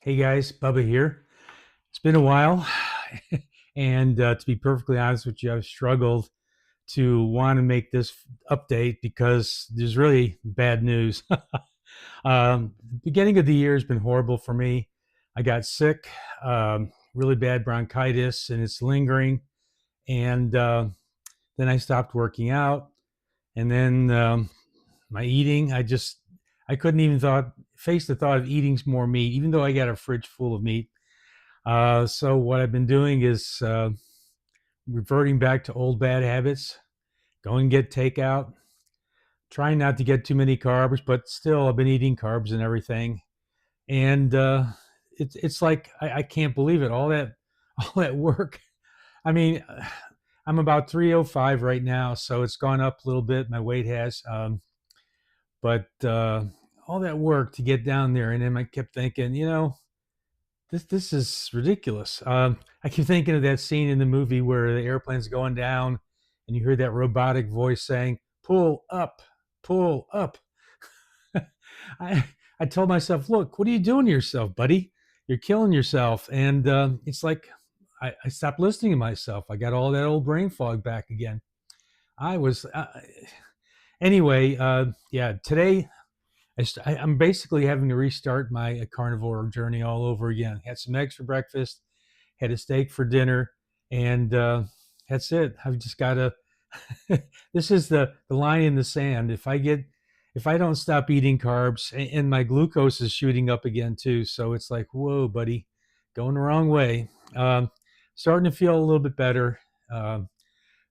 Hey guys, Bubba here. It's been a while, and to be perfectly honest with you, I've struggled to want to make this update because there's really bad news. The beginning of the year has been horrible for me. I got sick, really bad bronchitis, and it's lingering. And then I stopped working out, and then my eating, I couldn't even face the thought of eating more meat, even though I got a fridge full of meat. So what I've been doing is reverting back to old bad habits, go and get takeout, trying not to get too many carbs, but still I've been eating carbs and everything. And it's like I can't believe it. All that work. I mean, I'm about 305 right now, so it's gone up a little bit. My weight has, but all that work to get down there, and then I kept thinking, this is ridiculous. I keep thinking of that scene in the movie where the airplane's going down, and you hear that robotic voice saying, "Pull up, pull up." I I told myself, "Look, what are you doing to yourself, buddy? You're killing yourself." And it's like I stopped listening to myself. I got all that old brain fog back again. I was anyway. Yeah, today I'm basically having to restart my carnivore journey all over again. Had some eggs for breakfast, had a steak for dinner, and that's it. I've just got to. This is the line in the sand. If I don't stop eating carbs, and my glucose is shooting up again too, so it's like, whoa, buddy, going the wrong way. Um, Starting to feel a little bit better. Um,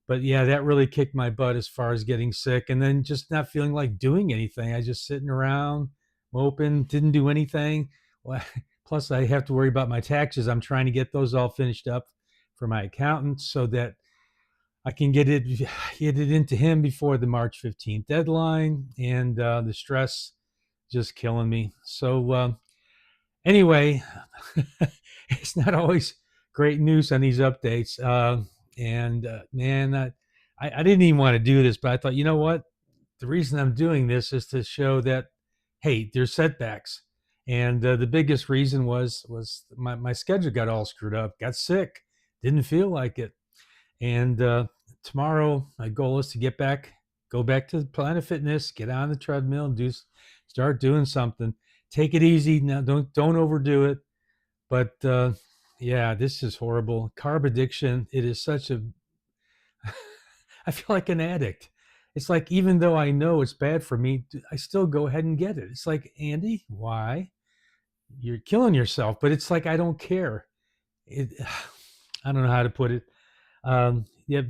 but yeah, that really kicked my butt as far as getting sick and then just not feeling like doing anything. I just sitting around, moping, didn't do anything. Well, plus, I have to worry about my taxes. I'm trying to get those all finished up for my accountant so that I can get it into him before the March 15th deadline. And the stress just killing me. So anyway, it's not always great news on these updates. And man, I didn't even want to do this, but I thought, you know what? The reason I'm doing this is to show that, hey, there's setbacks. And the biggest reason was my schedule got all screwed up, got sick, didn't feel like it. And tomorrow, my goal is to go back to Planet Fitness, get on the treadmill, and start doing something. Take it easy now. Don't overdo it. But yeah, this is horrible. Carb addiction. It is such a. I feel like an addict. It's like even though I know it's bad for me, I still go ahead and get it. It's like, Andy, why? You're killing yourself. But it's like I don't care. It. I don't know how to put it. Yeah,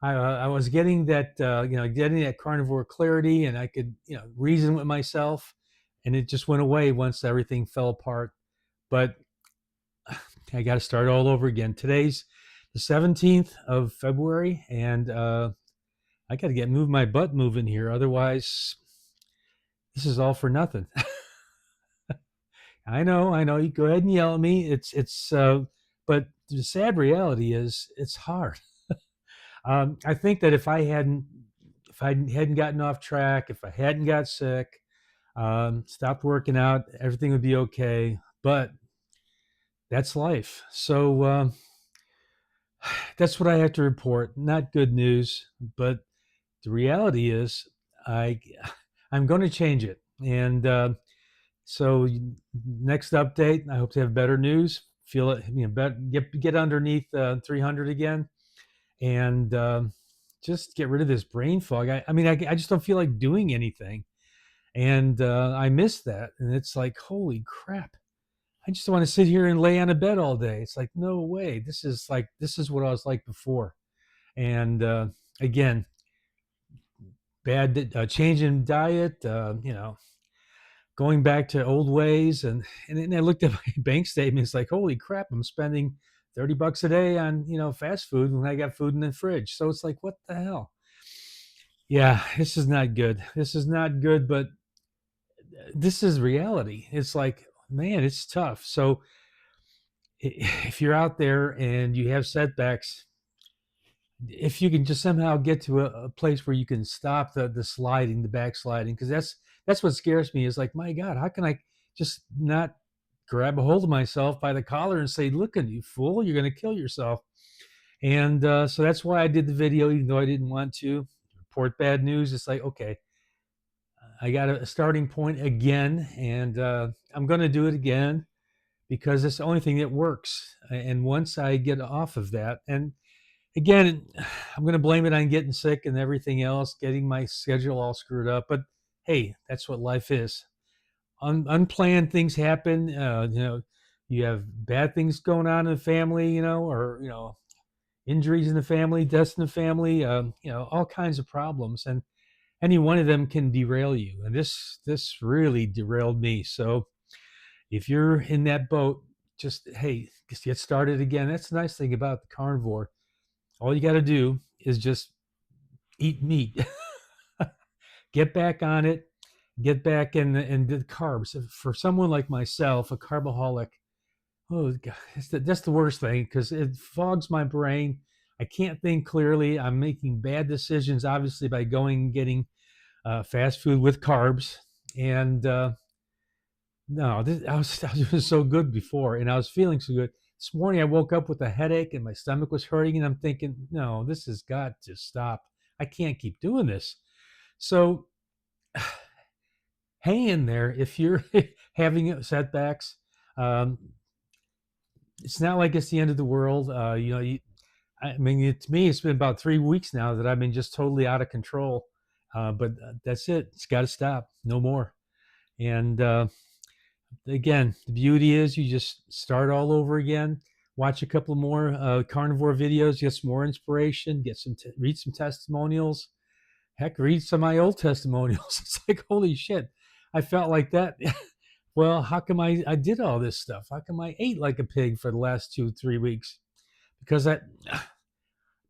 I was getting that getting that carnivore clarity, and I could reason with myself, and it just went away once everything fell apart. But I got to start all over again. Today's the 17th of February, and I got to move my butt moving here. Otherwise, this is all for nothing. I know. You go ahead and yell at me. But the sad reality is it's hard. I think that if I hadn't gotten off track, if I hadn't got sick, stopped working out, everything would be okay. But that's life. So that's what I have to report. Not good news, but the reality is I I'm going to change it. And so next update, I hope to have better news. Feel it, get underneath 300 again, and just get rid of this brain fog. I just don't feel like doing anything, and I miss that. And it's like, holy crap! I just want to sit here and lay on a bed all day. It's like, no way. This is what I was like before. And again, bad change in diet. Going back to old ways, and then I looked at my bank statement. It's like, holy crap! I'm spending $30 a day on fast food when I got food in the fridge. So it's like, what the hell? Yeah, this is not good. This is not good, but this is reality. It's like, man, it's tough. So if you're out there and you have setbacks, if you can just somehow get to a place where you can stop the sliding, the backsliding, because that's what scares me is like, my God, how can I just not grab a hold of myself by the collar and say, "Look at you, fool! You're going to kill yourself." And so that's why I did the video, even though I didn't want to report bad news. It's like, okay, I got a starting point again, and I'm going to do it again because it's the only thing that works. And once I get off of that, and again, I'm going to blame it on getting sick and everything else, getting my schedule all screwed up. But hey, that's what life is. Unplanned things happen. You have bad things going on in the family, or injuries in the family, deaths in the family, all kinds of problems, and any one of them can derail you. And this really derailed me. So if you're in that boat, just get started again. That's the nice thing about the carnivore. All you got to do is just eat meat. Get back on it. Get back in the carbs. For someone like myself, a carboholic, oh God, that's the worst thing because it fogs my brain. I can't think clearly. I'm making bad decisions, obviously, by going and getting fast food with carbs. And no, I was doing so good before, and I was feeling so good. This morning, I woke up with a headache, and my stomach was hurting, and I'm thinking, no, this has got to stop. I can't keep doing this. So hang in there if you're having setbacks. Um, it's not like it's the end of the world. I mean, to me, it's been about 3 weeks now that I've been just totally out of control. But that's it. It's got to stop. No more. And again, the beauty is you just start all over again. Watch a couple more carnivore videos, get some more inspiration, read some testimonials. Heck, read some of my old testimonials. It's like, holy shit, I felt like that. Well, how come I did all this stuff? How come I ate like a pig for the last 2-3 weeks? Because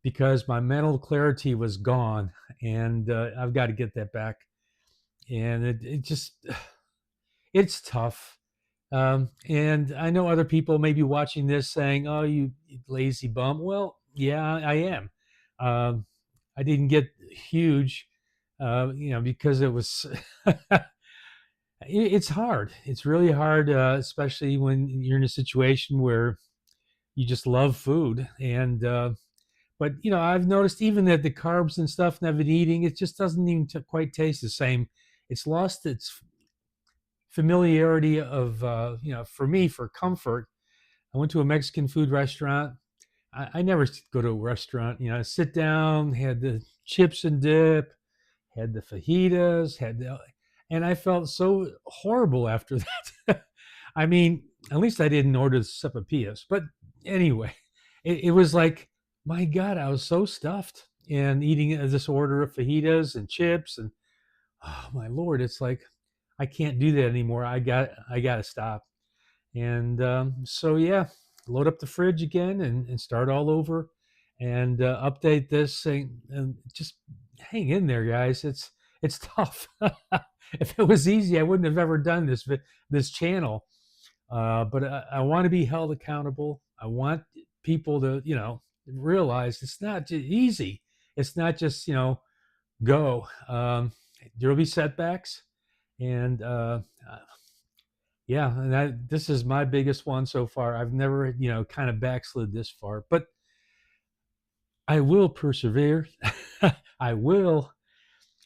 because my mental clarity was gone, and I've got to get that back. And it just it's tough. And I know other people may be watching this saying, "Oh, you lazy bum." Well, yeah, I am. I didn't get huge, because it was. It's hard. It's really hard, especially when you're in a situation where you just love food. And but I've noticed even that the carbs and stuff that I've been eating, it just doesn't even quite taste the same. It's lost its familiarity of for me, for comfort. I went to a Mexican food restaurant. I never go to a restaurant, sit down, had the chips and dip, had the fajitas, and I felt so horrible after that. I mean, at least I didn't order the sopapillas. But anyway, it was like, my God, I was so stuffed and eating this order of fajitas and chips, and oh my Lord, it's like I can't do that anymore. I got to stop. And so yeah, load up the fridge again and start all over, and update this thing, and just hang in there, guys. It's tough. If it was easy, I wouldn't have ever done this channel. But I want to be held accountable. I want people to realize it's not easy. It's not just go. There'll be setbacks, and yeah, and this is my biggest one so far. I've never, kind of backslid this far, but I will persevere. I will,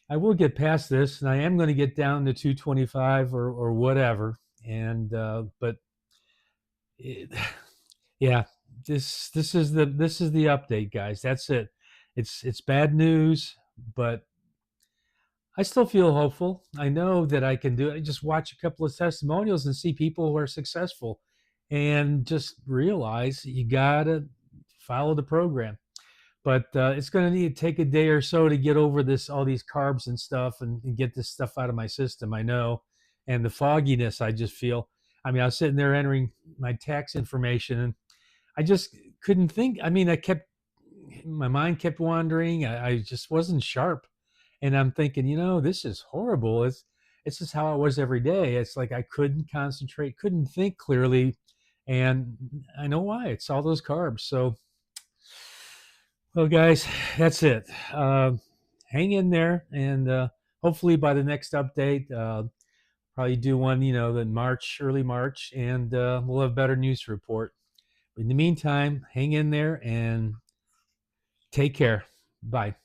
I will get past this, and I am going to get down to 225 or whatever. And but it, yeah, this is the update, guys. That's it. It's bad news, but I still feel hopeful. I know that I can do it. I just watch a couple of testimonials and see people who are successful, and just realize you gotta follow the program. But it's going to need to take a day or so to get over all these carbs and stuff, and get this stuff out of my system. I know, and the fogginess I just feel. I mean, I was sitting there entering my tax information, and I just couldn't think. I mean, my mind kept wandering. I just wasn't sharp, and I'm thinking, this is horrible. It's just how I was every day. It's like I couldn't concentrate, couldn't think clearly, and I know why. It's all those carbs. So, well, guys, that's it. Hang in there, and hopefully by the next update, Probably do one, in March, early March, and we'll have better news to report. But in the meantime, hang in there and take care. Bye.